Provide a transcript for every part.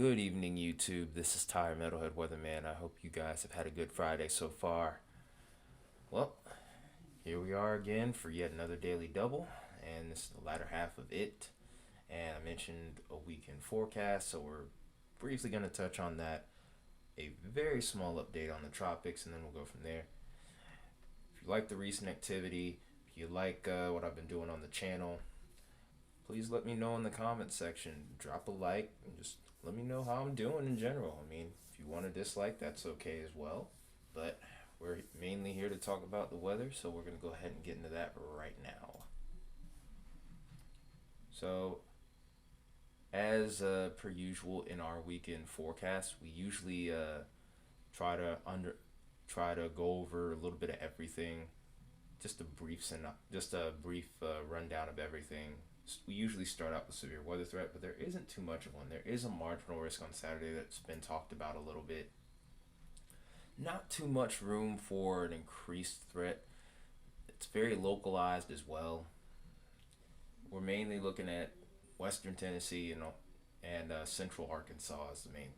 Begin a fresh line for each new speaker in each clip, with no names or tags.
Good evening, YouTube. This is Tire Metalhead Weatherman. I hope you guys have had a good Friday so far. Well, here we are again for yet another daily double, and this is the latter half of it. And I mentioned a weekend forecast, so we're briefly going to touch on that. A very small update on the tropics, and then we'll go from there. If you like the recent activity, if you like what I've been doing on the channel, please let me know in the comments section. Drop a like and just let me know how I'm doing in general. I mean, if you want to dislike, that's okay as well. But we're mainly here to talk about the weather, so we're going to go ahead and get into that right now. So, as per usual in our weekend forecast, we usually try to go over a little bit of everything. Just a brief rundown of everything. We usually start out with severe weather threat, but there isn't too much of one. There is a marginal risk on Saturday that's been talked about a little bit. Not too much room for an increased threat. It's very localized as well. We're mainly looking at western Tennessee and central Arkansas as the main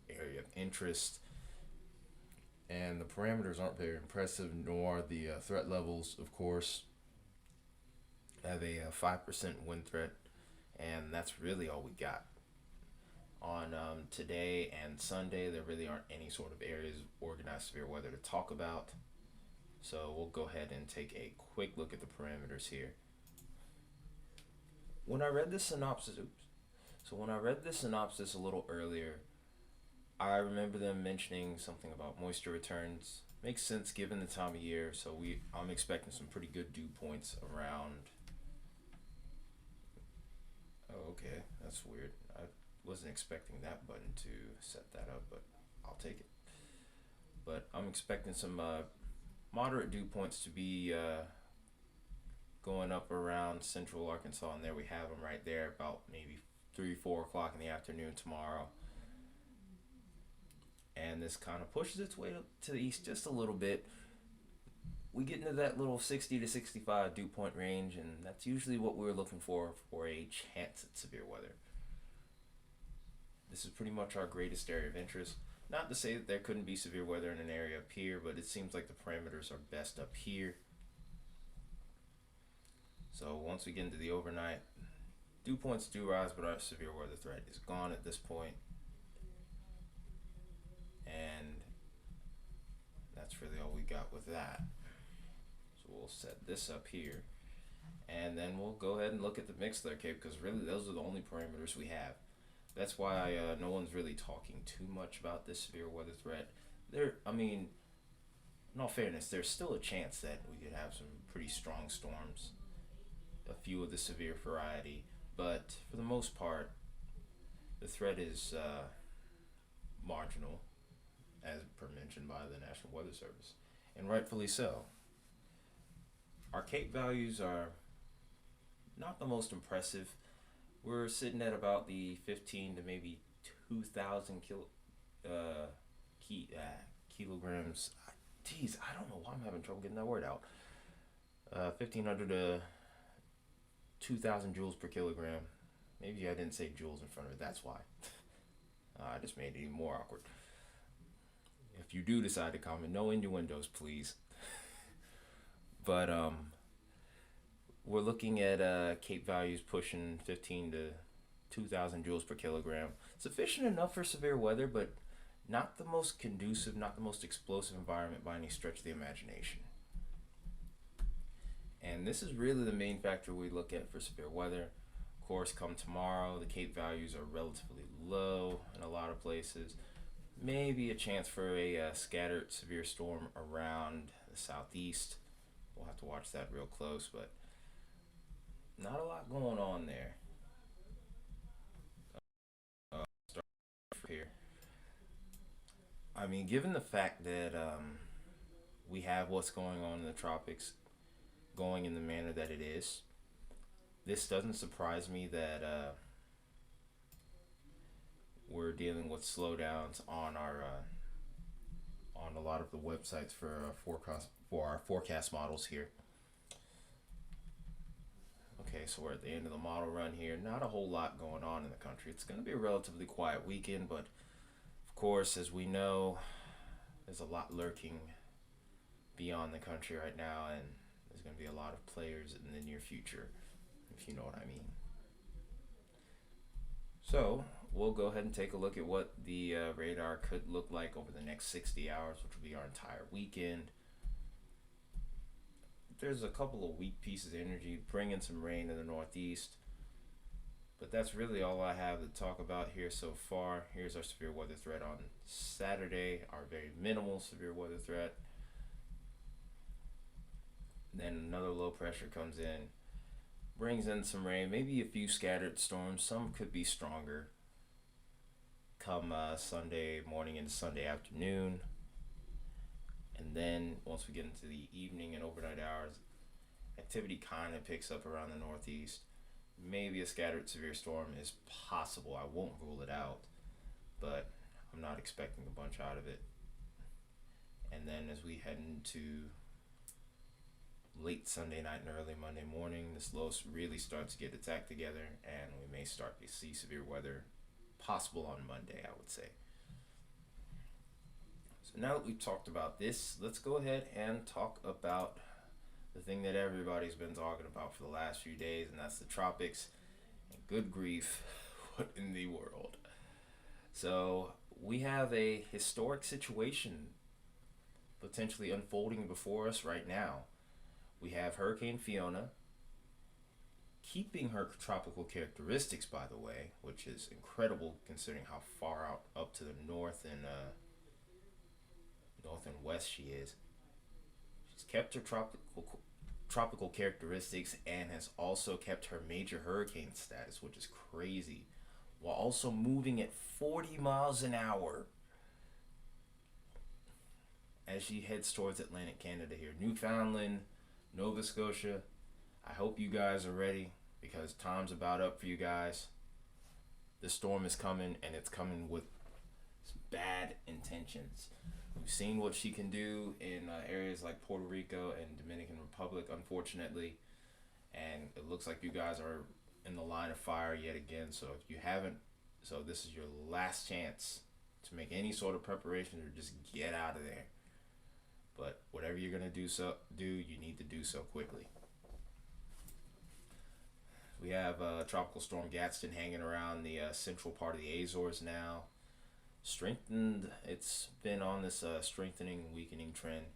area of interest. And the parameters aren't very impressive, nor the threat levels, of course. Have a 5% wind threat, and that's really all we got. On today and Sunday, there really aren't any sort of areas of organized severe weather to talk about. So we'll go ahead and take a quick look at the parameters here. When I read this synopsis, when I read this synopsis a little earlier, I remember them mentioning something about moisture returns. Makes sense given the time of year, so I'm expecting some pretty good dew points around. Oh, okay, that's weird. I wasn't expecting that button to set that up, but I'll take it. But I'm expecting some moderate dew points to be going up around central Arkansas, and there we have them right there, about maybe 3-4 o'clock in the afternoon tomorrow. And this kind of pushes its way to the east just a little bit. We get into that little 60 to 65 dew point range, and that's usually what we're looking for a chance at severe weather. This is pretty much our greatest area of interest. Not to say that there couldn't be severe weather in an area up here, but it seems like the parameters are best up here. So once we get into the overnight, dew points do rise, but our severe weather threat is gone at this point. And that's really all we got with that. So we'll set this up here, and then we'll go ahead and look at the mixed layer cape, because really those are the only parameters we have. That's why no one's really talking too much about this severe weather threat. In all fairness, there's still a chance that we could have some pretty strong storms, a few of the severe variety, but for the most part, the threat is marginal, as per mentioned by the National Weather Service, and rightfully so. Our Cape values are not the most impressive. We're sitting at about the 15 to maybe 2,000 kilograms. Geez, I don't know why I'm having trouble getting that word out. 1,500 to 2,000 joules per kilogram. Maybe I didn't say joules in front of it, that's why. I just made it even more awkward. If you do decide to comment, no innuendos, please. But we're looking at Cape values pushing 15 to 2,000 joules per kilogram. Sufficient enough for severe weather, but not the most conducive, not the most explosive environment by any stretch of the imagination. And this is really the main factor we look at for severe weather. Of course, come tomorrow, the Cape values are relatively low in a lot of places. Maybe a chance for a scattered severe storm around the southeast. We'll have to watch that real close, but not a lot going on there. Start here. I mean, given the fact that we have what's going on in the tropics going in the manner that it is, this doesn't surprise me that we're dealing with slowdowns on our on a lot of the websites for our forecast models here. Okay, so we're at the end of the model run here. Not a whole lot going on in the country. It's going to be a relatively quiet weekend, but of course, as we know, there's a lot lurking beyond the country right now, and there's going to be a lot of players in the near future, if you know what I mean. So, we'll go ahead and take a look at what the radar could look like over the next 60 hours, which will be our entire weekend. There's a couple of weak pieces of energy bringing some rain in the northeast, but that's really all I have to talk about here so far. Here's our severe weather threat on Saturday, our very minimal severe weather threat. Then another low pressure comes in, brings in some rain, maybe a few scattered storms. Some could be stronger come Sunday morning into Sunday afternoon. And then once we get into the evening and overnight hours, activity kind of picks up around the northeast. Maybe a scattered severe storm is possible. I won't rule it out, but I'm not expecting a bunch out of it. And then as we head into late Sunday night and early Monday morning, this low really starts to get its act together, and we may start to see severe weather possible on Monday, I would say. So now that we've talked about this, let's go ahead and talk about the thing that everybody's been talking about for the last few days, and that's the tropics. And good grief, what in the world? So we have a historic situation potentially unfolding before us right now. We have Hurricane Fiona keeping her tropical characteristics, by the way, which is incredible considering how far out up to the north and west she is. She's kept her tropical characteristics and has also kept her major hurricane status, which is crazy, while also moving at 40 miles an hour as she heads towards Atlantic Canada here. Newfoundland, Nova Scotia, I hope you guys are ready because time's about up for you guys. The storm is coming, and it's coming with bad intentions. We've seen what she can do in areas like Puerto Rico and Dominican Republic, unfortunately, and it looks like you guys are in the line of fire yet again. So if you haven't, this is your last chance to make any sort of preparation or just get out of there. But whatever you're gonna do, you need to do so quickly. We have Tropical Storm Gadsden hanging around the central part of the Azores now. Strengthened, it's been on this strengthening, weakening trend.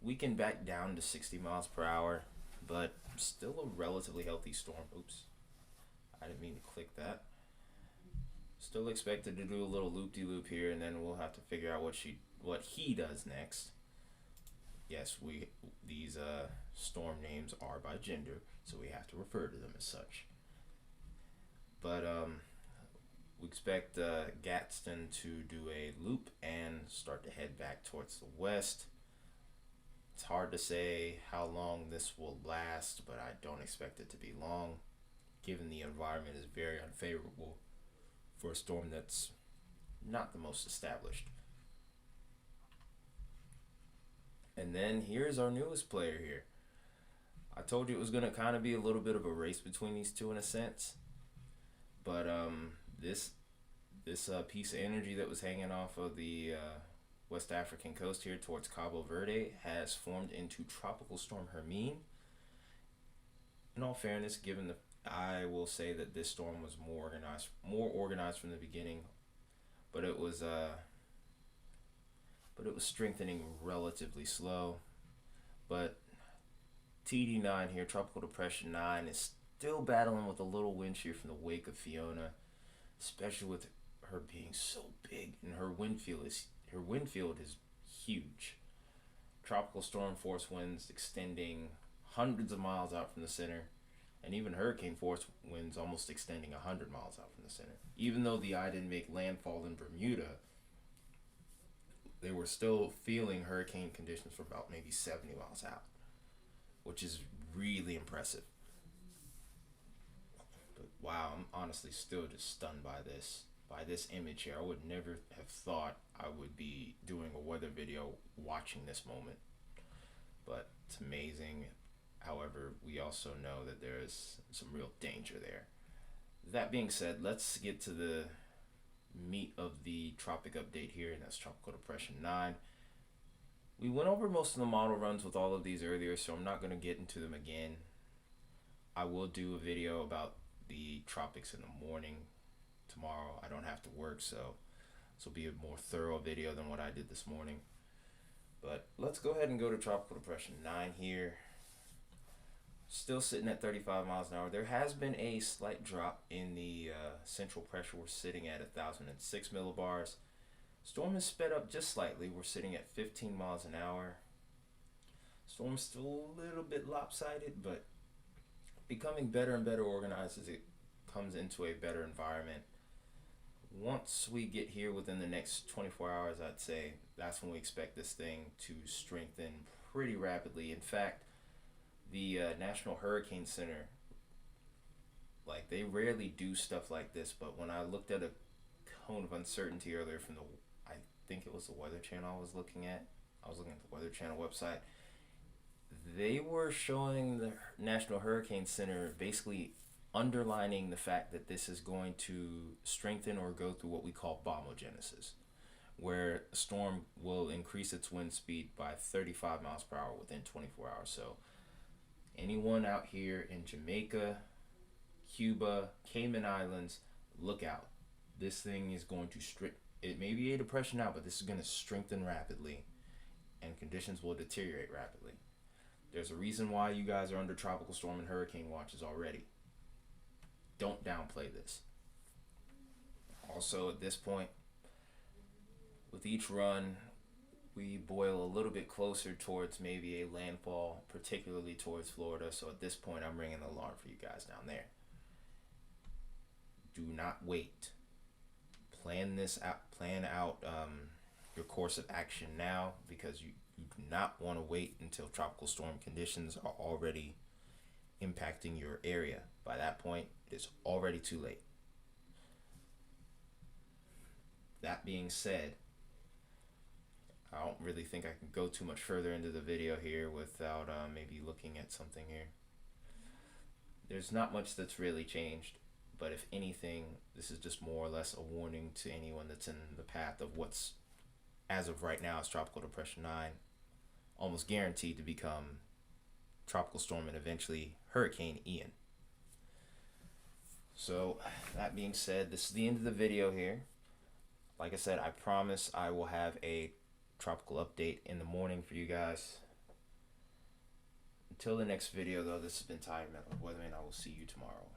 Weakened back down to 60 miles per hour, but still a relatively healthy storm. Oops, I didn't mean to click that. Still expected to do a little loop-de-loop here, and then we'll have to figure out what he does next. Yes, these storm names are by gender, so we have to refer to them as such. But we expect Gadsden to do a loop and start to head back towards the west. It's hard to say how long this will last, but I don't expect it to be long, given the environment is very unfavorable for a storm that's not the most established. And then here's our newest player here. I told you it was going to kind of be a little bit of a race between these two in a sense. But this piece of energy that was hanging off of the West African coast here towards Cabo Verde has formed into Tropical Storm Hermaine. In all fairness, I will say that this storm was more organized from the beginning, but it was strengthening relatively slow. But TD9 here, Tropical Depression 9, is still battling with a little wind shear from the wake of Fiona, especially with her being so big, and her wind field is huge. Tropical storm force winds extending hundreds of miles out from the center, and even hurricane force winds almost extending 100 miles out from the center. Even though the eye didn't make landfall in Bermuda, they were still feeling hurricane conditions for about maybe 70 miles out, which is really impressive. But wow, I'm honestly still just stunned by this image here. I would never have thought I would be doing a weather video watching this moment, but it's amazing. However, we also know that there is some real danger there. That being said, let's get to the meat of the tropic update here, and that's Tropical Depression 9. We went over most of the model runs with all of these earlier, so I'm not going to get into them again. I will do a video about the tropics in the morning tomorrow. I don't have to work, so this will be a more thorough video than what I did this morning. But let's go ahead and go to Tropical Depression 9 here. Still sitting at 35 miles an hour. There has been a slight drop in the central pressure. We're sitting at 1,006 millibars. Storm has sped up just slightly. We're sitting at 15 miles an hour. Storm's still a little bit lopsided, but becoming better and better organized as it comes into a better environment. Once we get here within the next 24 hours, I'd say that's when we expect this thing to strengthen pretty rapidly. In fact, the National Hurricane Center, like, they rarely do stuff like this, but when I looked at a cone of uncertainty earlier from I think it was the Weather Channel I was looking at the Weather Channel website, they were showing the National Hurricane Center basically underlining the fact that this is going to strengthen or go through what we call bombogenesis, where a storm will increase its wind speed by 35 miles per hour within 24 hours. So anyone out here in Jamaica, Cuba, Cayman Islands, look out. This thing is going to it may be a depression now, but this is going to strengthen rapidly and conditions will deteriorate rapidly. There's a reason why you guys are under tropical storm and hurricane watches already. Don't downplay this. Also, at this point, with each run, we boil a little bit closer towards maybe a landfall, particularly towards Florida. So at this point, I'm ringing the alarm for you guys down there. Do not wait. Plan out your course of action now, because you do not want to wait until tropical storm conditions are already impacting your area. By that point, it is already too late. That being said, I don't really think I can go too much further into the video here without maybe looking at something here. There's not much that's really changed, but if anything, this is just more or less a warning to anyone that's in the path of what's, as of right now, is Tropical Depression 9, almost guaranteed to become Tropical Storm and eventually Hurricane Ian. So that being said, this is the end of the video here. Like I said, I promise I will have a tropical update in the morning for you guys. Until the next video, though, this has been Ty Weatherman. I will see you tomorrow.